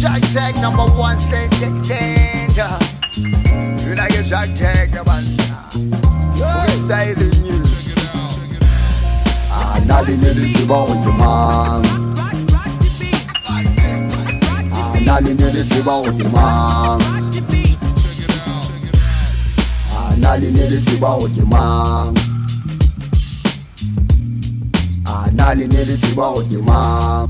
Shark Tag #1 stand. You like a Shark Tag, man. Freestyling you. Nali niliziba ujimang. Nali niliziba ujimang. Nali niliziba ujimang. Nali niliziba ujimang.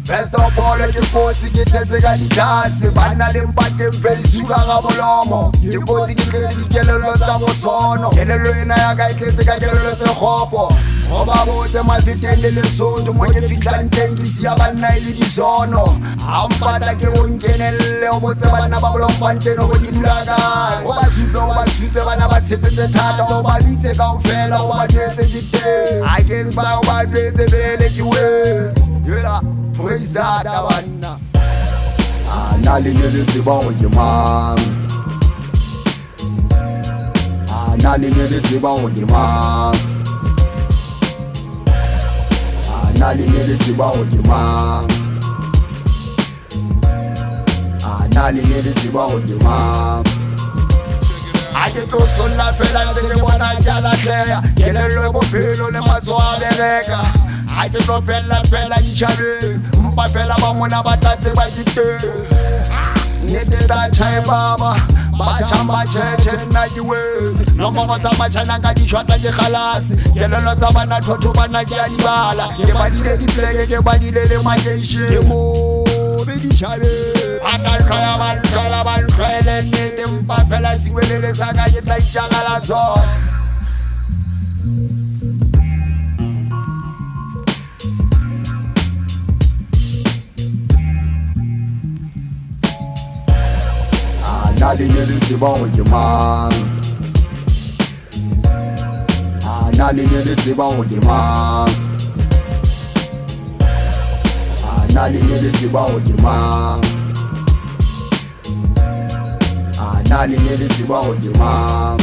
First of all, ngiphothi ngithetheka likhasi bana lempate mfezisuka ngabolomo ngiphothi ngikhelelo tsamo sono kelelo ena ya ka iketseka kelelo tse khopo ngoba botse mafitende le soto mo ke fitla ntengisi ya bana ile disono ampata ke o nkenelle o botse bana ba bolompanteno go dibulaka o ba supe bana ba tshepetse thata o ba bitse kaofela o ba detse diteng I guess ba o ba detse bele ke we yela praise that abana nali niliziba ujimang. Nali niliziba ujimang. Nali niliziba ujimang. Nali niliziba ujimang. Ake to sola fela nzeke bona jala hleya kelelo bophelo le matsoa bereka ake to fela ditjhabeng mpa fela ba mona ba tlatse ba diteng nete da chai baba ba chamba cheche nna ke wetse noma ba tsama tshana ka ditshwata ke khalase kelelo tsa bana thotho bana ke a dibala ke ba dile dipleke ke ba dile le makeishe ke mo be ditjhabeng akalkhaya balkhwele nete mpa fela siwelele sa ka ke tla itjagala so Nali niliziba ujimang. Nali niliziba ujimang. Nali niliziba ujimang. Nali niliziba ujimang.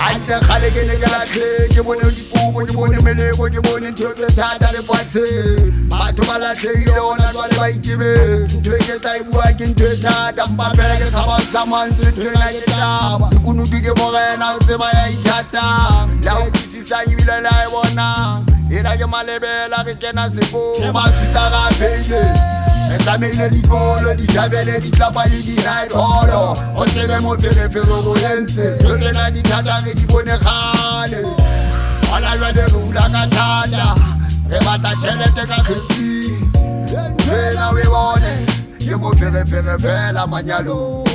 Ante khale ke ne ke lahle ke bone dipupo ke bone meleko ke bone ntho tse thata le fatshe batho ba lahlehile ona jwale ba ikemetse ntho e ke tla e bua ke ntho e thata mpa fela ke sa mantswe ntho ena ke taba dikunutu ke morena o tseba ya ithatang la o pisisang ebile la e bonang ena ke malebela re kena sekolo masitsa ka pele tsamaile dikolo dithabele ditlapa le di-night holo o tsebe mo ferefero go entse tho tsena dithata re di bone kgale gona jwale re ula ka thata re batla tšhelete ka kgetsing ntho ena o e bone ke mo ferefere fela manyalong